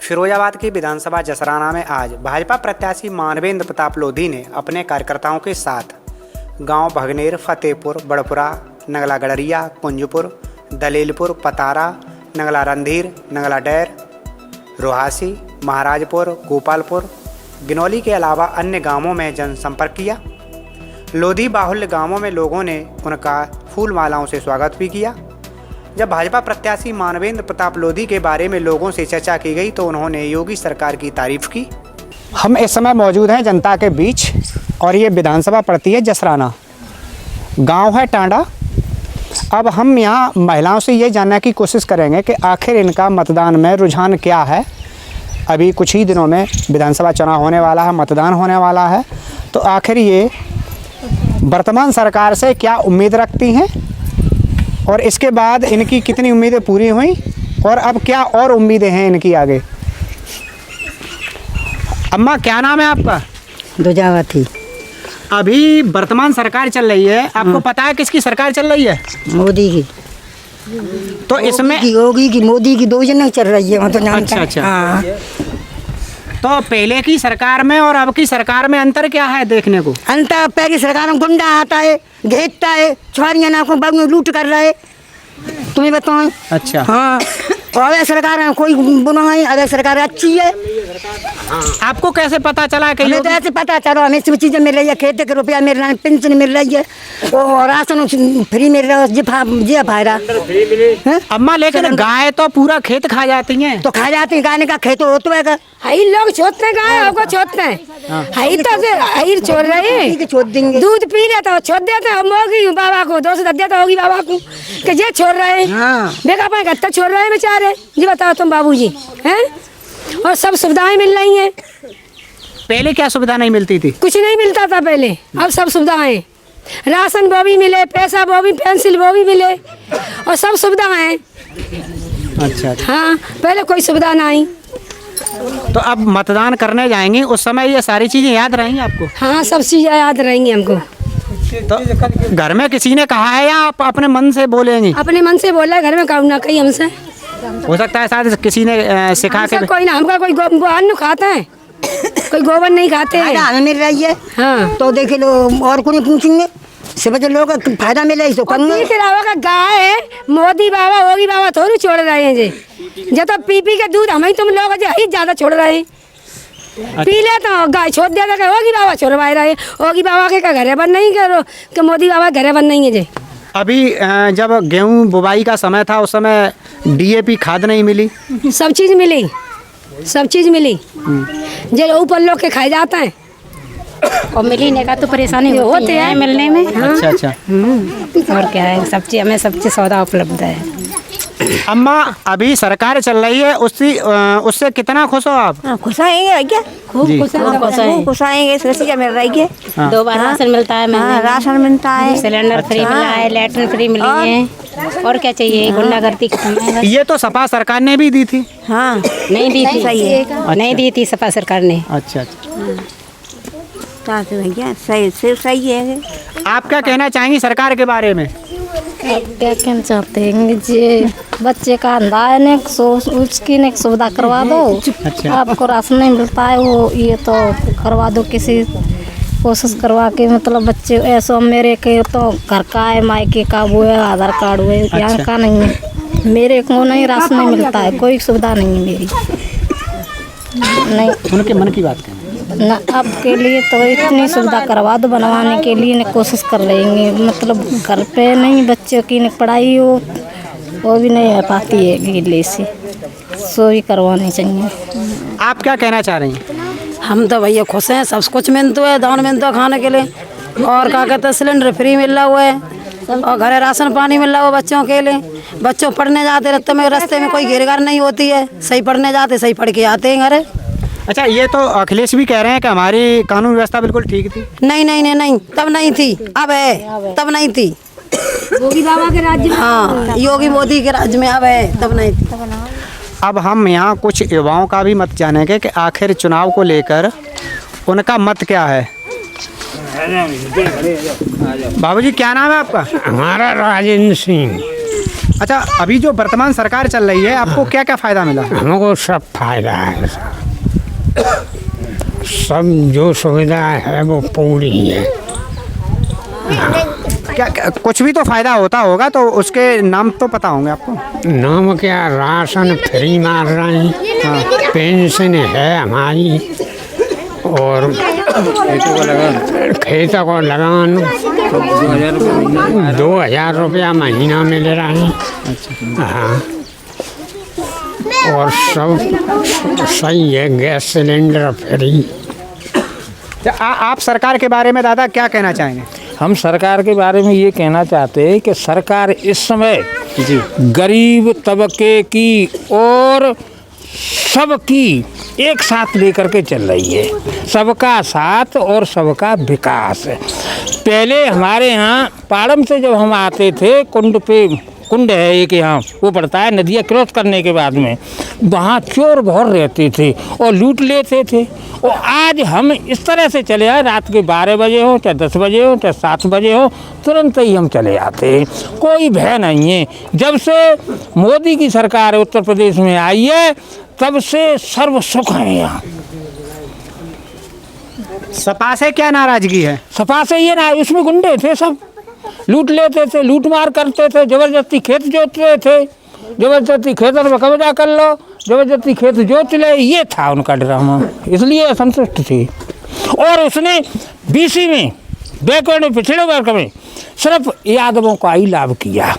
फिरोजाबाद की विधानसभा जसराना में आज भाजपा प्रत्याशी मानवेंद्र प्रताप लोधी ने अपने कार्यकर्ताओं के साथ गांव भगनेर, फतेहपुर, बड़पुरा, नगला गड़रिया, कुंजपुर, दलीलपुर, पतारा, नगला रंधीर, नगला डैर, रोहासी, महाराजपुर, गोपालपुर, गिनौली के अलावा अन्य गांवों में जनसंपर्क किया। लोधी बाहुल्य गांवों में लोगों ने उनका फूल मालाओं से स्वागत भी किया। जब भाजपा प्रत्याशी मानवेंद्र प्रताप लोधी के बारे में लोगों से चर्चा की गई तो उन्होंने योगी सरकार की तारीफ की। हम इस समय मौजूद हैं जनता के बीच और ये विधानसभा पड़ती है जसराना, गांव है टांडा। अब हम यहाँ महिलाओं से ये जानने की कोशिश करेंगे कि आखिर इनका मतदान में रुझान क्या है। अभी कुछ ही दिनों में विधानसभा चुनाव होने वाला है, मतदान होने वाला है, तो आखिर ये वर्तमान सरकार से क्या उम्मीद रखती हैं और इसके बाद इनकी कितनी उम्मीदें पूरी हुई और अब क्या और उम्मीदें हैं इनकी आगे। अम्मा, क्या नाम है आपका? दुजावती। अभी वर्तमान सरकार चल रही है, आपको पता है किसकी सरकार चल रही है? मोदी की। तो इसमें योगी की, मोदी की, दो जन चल रही है, तो जानते अच्छा। हैं। हाँ। तो पहले की सरकार में और अब की सरकार में अंतर क्या है देखने को? अंतर पहली सरकार में गुंडा आता है, घेरता है, छोरियां ना को बाबू लूट कर रहा है, तुम्हें बताओ। अच्छा। हाँ, और अब सरकार में कोई बुना है, अब सरकार अच्छी है। आपको कैसे पता चला कि हमें तो ऐसे पता चलो, हमें सब चीजें मिल रही है, खेती के रुपया मिल रहा है, पेंशन मिल रही है, और राशन फ्री मिल रहा है, जी फायदा। अम्मा, लेकिन गाय तो पूरा खेत खा जाती हैं। तो खा जाती है, गाय का खेत होता है। हई लोग छोड़ते हैं, गाय हमको छोड़ते हैं। हई तो हई छोड़ रहे हैं, छोड़ देंगे। दूध पी लेता हो, छोड़ देते हैं होगी बाबा को, 210 देता होगी बाबा को कि ये छोड़ रहे हैं। हाँ। बेका पाए गत्ता छोड़ रहे हैं बेचारे, जी बताओ तुम बाबूजी हैं। और सब सुविधाएं मिल रही हैं। पहले क्या सुविधा नहीं मिलती थी? कुछ नहीं मिलता था पहले, अब सब सुविधाएं, राशन वो भी मिले, पैसा वो भी, पेंसिल वो भी मिले, और सब सुविधाएं। अच्छा। हाँ, पहले कोई सुविधा नहीं। तो अब मतदान करने जाएंगे, उस समय ये सारी चीजें याद रहेंगी आपको? हाँ, सब चीज़ें याद रहेंगी हमको। तो घर में किसी ने कहा है या आप अपने मन से बोलेंगे? अपने मन से बोला, घर में काम ना कही हमसे। हो सकता है शायद किसी ने सिखा के। कोई ना, हमका कोई गोबर खाता है, कोई गोबर नहीं खाते हैं। हमें मिल रही है। हाँ, तो देखे लो, और को नहीं पूछेंगे, सब लोग फायदा मिले तो करूँगा। के अलावा का गाय है, मोदी बाबा, होगी बाबा थोड़ी छोड़ रहे हैं जी। जब तो पी के दूध हम ही तुम लोग ही ज्यादा छोड़ रहे हैं। पी ले तो गाय छोड़ दिया था, होगी बाबा छोड़वाए रहे, होगी बाबा के घरे बन नहीं करो कि मोदी बाबा घरे बन नहीं है जी। अभी जब गेहूं बुवाई का समय था उस समय डीएपी खाद नहीं मिली? सब चीज़ मिली, सब चीज़ मिली, जो ऊपर लोग के खाए जाते हैं। और मिलने का तो परेशानी होती है मिलने में। अच्छा। और क्या है, सब चीज हमें, सब चीज सौदा उपलब्ध है। अम्मा, अभी सरकार चल रही है, उससे कितना खुश हो आप? खुश आएंगे क्या? खूब खुश आएंगे, इसलिए मिल रही है। 2 बार राशन मिलता है, राशन मिलता है, सिलेंडर फ्री मिला है, लैट्रिन फ्री मिली है, और क्या चाहिए? गुंडागर्दी खत्म है। ये तो सपा सरकार ने भी दी थी। हाँ, नहीं दी थी, सही है। नहीं दी थी सपा सरकार ने। अच्छा। भैया सही है। आप क्या कहना चाहेंगी सरकार के बारे में? क्या कहना चाहते हैं जी, बच्चे का अंधा है ने उसकी ने सुविधा करवा दो। अच्छा। आपको राशन नहीं मिलता है, वो ये तो करवा दो, किसी कोशिश करवा के, मतलब बच्चे ऐसा मेरे के तो घर का है, मायके का वो है, आधार कार्ड हुए, यहाँ का नहीं है। मेरे को नहीं, राशन नहीं मिलता है, कोई सुविधा नहीं है मेरी। नहीं, उनके मन की बात करें ना, आपके लिए तो इतनी सुविधा करवा दो, बनवाने के लिए ने कोशिश कर लेंगे, मतलब घर पे नहीं, बच्चों की ने पढ़ाई वो भी नहीं हो पाती है गिले से, सो भी करवानी चाहिए। आप क्या कहना चाह रही हैं? हम तो भैया खुश हैं, सब कुछ मिलता है, दान मिलता है खाने के लिए, और क्या कहते हैं, सिलेंडर फ्री मिल रहा हुआ है, और घरे राशन पानी मिल रहा हुआ बच्चों के लिए। बच्चों पढ़ने जाते रहते में, रास्ते में कोई घेरघार नहीं होती है, सही पढ़ने जाते, सही पढ़ के आते हैं घरे। अच्छा, ये तो अखिलेश भी कह रहे हैं कि हमारी कानून व्यवस्था बिल्कुल ठीक थी। नहीं, तब नहीं थी, अब है, तब नहीं थी। योगी बाबा के राज्य में, हाँ, योगी मोदी के राज्य में अब है, तब नहीं थी। अब हम यहाँ कुछ युवाओं का भी मत जानेंगे कि आखिर चुनाव को लेकर उनका मत क्या है। बाबूजी, क्या नाम है आपका? हमारा राजेंद्र सिंह। अच्छा, अभी जो वर्तमान सरकार चल रही है, आपको क्या क्या फायदा मिला? हमको सब फायदा है, सब जो सुविधा है वो पूरी है। क्या कुछ भी तो फायदा होता होगा, तो उसके नाम तो पता होंगे आपको। नाम क्या, राशन फ्री मार रहे हैं, पेंशन है हमारी, और खेतों को लगान 2000 रुपया महीना मिल रहा है। हाँ, और सब सही है, गैस सिलेंडर फ्री। आप सरकार के बारे में दादा क्या कहना चाहेंगे? हम सरकार के बारे में ये कहना चाहते हैं कि सरकार इस समय गरीब तबके की और सबकी एक साथ लेकर के चल रही है, सबका साथ और सबका विकास। पहले हमारे यहाँ पाड़म से जब हम आते थे, कुंड है एक यहाँ, वो पड़ता है नदियाँ क्रॉस करने के बाद में, वहाँ चोर बहुत रहते थे और लूट लेते थे। और आज हम इस तरह से चले आए, रात के 12 बजे हो चाहे 10 बजे हो चाहे 7 बजे हो, तुरंत ही हम चले आते हैं, कोई भय नहीं है। जब से मोदी की सरकार उत्तर प्रदेश में आई है, तब से सर्व सुख है यहाँ। सपा से क्या नाराजगी है? सपा से ये ना, उसमें गुंडे थे, सब लूट लेते थे, लूट मार करते थे, जबरदस्ती खेत जोतते थे, जबरदस्ती खेतों में कब्जा कर लो, जबरदस्ती खेत जोत ले, ये था उनका ड्रामा, इसलिए असंतुष्ट थी। और उसने बीसी में, बैकवर्ड में, पिछड़े वर्ग में सिर्फ यादवों का ही लाभ किया।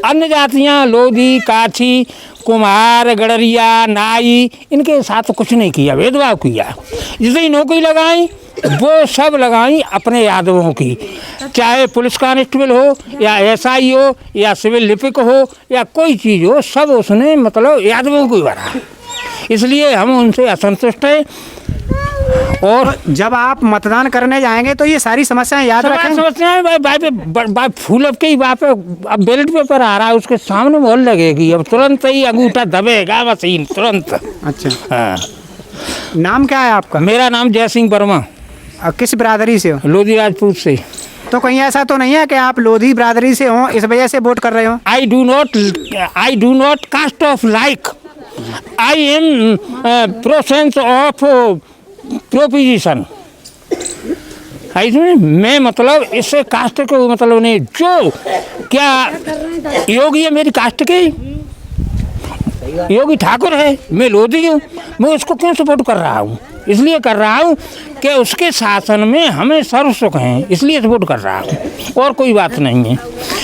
अन्य जातियाँ लोधी, काछी, कुम्हार, गडरिया, नाई, इनके साथ कुछ नहीं किया, भेदभाव किया। जितनी नौकरी लगाई वो सब लगाई अपने यादवों की, चाहे पुलिस कांस्टेबल हो या एसआई हो या सिविल लिपिक हो या कोई चीज़ हो, सब उसने मतलब यादवों को ही भरा। इसलिए हम उनसे असंतुष्ट हैं। और जब आप मतदान करने जाएंगे तो ये सारी समस्याएं याद रखें। समस्याएं भाई फूल अब के ही बाप अब बैलेट पेपर आ रहा है, उसके सामने मोहर लगेगी, अब तुरंत ही अंगूठा दबेगा मशीन तुरंत। अच्छा, हाँ। नाम क्या है आपका? मेरा नाम जय सिंह वर्मा। किस बिरादरी से हो? लोधी राजपूत से। तो कहीं ऐसा तो नहीं है कि आप लोधी बिरादरी से हो इस वजह से वोट कर रहे हो? I do not cast off like, I am process of proposition. इसमें मैं मतलब इससे कास्ट को मतलब नहीं, जो क्या योगी है मेरी कास्ट के, योगी ठाकुर है, मैं लोधी हूँ, मैं उसको क्यों सपोर्ट कर रहा हूँ? इसलिए कर रहा हूँ कि उसके शासन में हमें सर्व सुख हैं, इसलिए सपोर्ट कर रहा हूँ, और कोई बात नहीं है।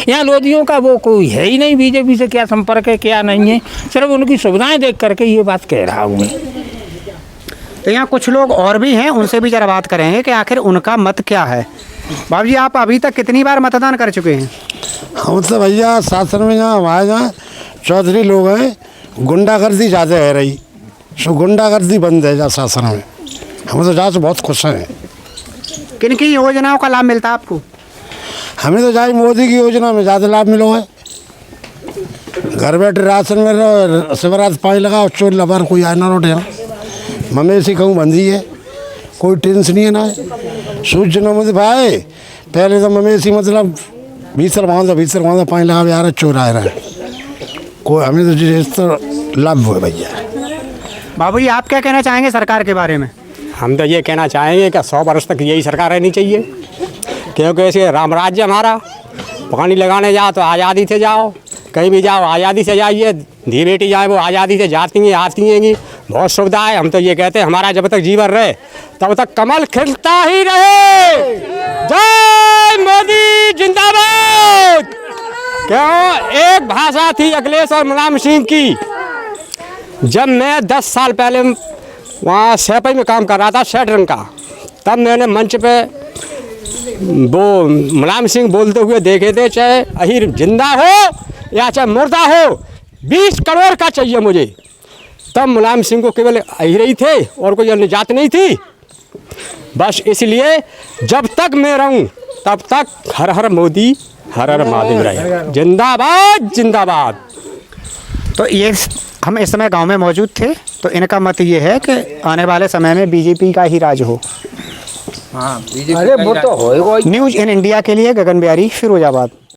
यहाँ लोधियों का वो कोई है ही नहीं, बीजेपी से क्या संपर्क है क्या नहीं है, सिर्फ उनकी सुविधाएं देख करके ये बात कह रहा हूँ मैं। तो यहाँ कुछ लोग और भी हैं, उनसे भी जरा बात करेंगे कि आखिर उनका मत क्या है। बाबू जी, आप अभी तक कितनी बार मतदान कर चुके हैं? हम तो भैया शासन में जहाँ हमारे यहाँ चौधरी लोग हैं, गुंडागर्दी ज़्यादा है रही, सो गुंडागर्दी बंद है जहाँ शासन में। हम तो जहाँ से बहुत खुश हैं। किन किन योजनाओं का लाभ मिलता है आपको? हमें तो जहाँ मोदी की योजना में ज़्यादा लाभ मिलो है, घर बैठे राशन मिल रहा है, शिवराज पानी लगाओ, चोर लबार कोई आए ना रोटे, मवेशी कहूँ बंदी है, कोई टेंशन नहीं है ना। सूर्य नमद भाई पहले तो मवेशी मतलब भीतर बांधा पानी लगा यार चोर आ रहा है, कोई हमें तो जिस तो लाभ हुआ भैया। बाबू जी, आप क्या कहना चाहेंगे सरकार के बारे में? हम तो ये कहना चाहेंगे कि 100 वर्ष तक यही सरकार रहनी चाहिए, क्योंकि ऐसे राम राज्य हमारा, पानी लगाने जाओ तो आज़ादी से जाओ, कहीं भी जाओ आज़ादी से जाइए, धी बेटी जाए वो आज़ादी से जाती हैं आती हैं, बहुत सुविधा है। हम तो ये कहते हैं हमारा जब तक जीवन रहे तब तक कमल खिलता ही रहे। जय मोदी जिंदाबाद। क्यों? एक भाषा थी अखिलेश और मुलायम सिंह की। जब मैं 10 साल पहले वहाँ सैपई में काम कर रहा था, शटरंग का, तब मैंने मंच पे वो मुलायम सिंह बोलते हुए देखे थे, चाहे अहिर जिंदा हो या चाहे मुर्दा हो, 20 करोड़ का चाहिए मुझे। तब मुलायम सिंह को केवल अहिर ही थे और कोई अन्य जात नहीं थी। बस इसलिए जब तक मैं रहूं तब तक हर हर मोदी हर हर महादेव रहे। जिंदाबाद जिंदाबाद। तो ये हम इस समय गांव में मौजूद थे, तो इनका मत ये है कि आने वाले समय में बीजेपी का ही राज हो। अरे वो तो होएगा। न्यूज़ इन इंडिया के लिए गगन बिहारी, फिरोजाबाद।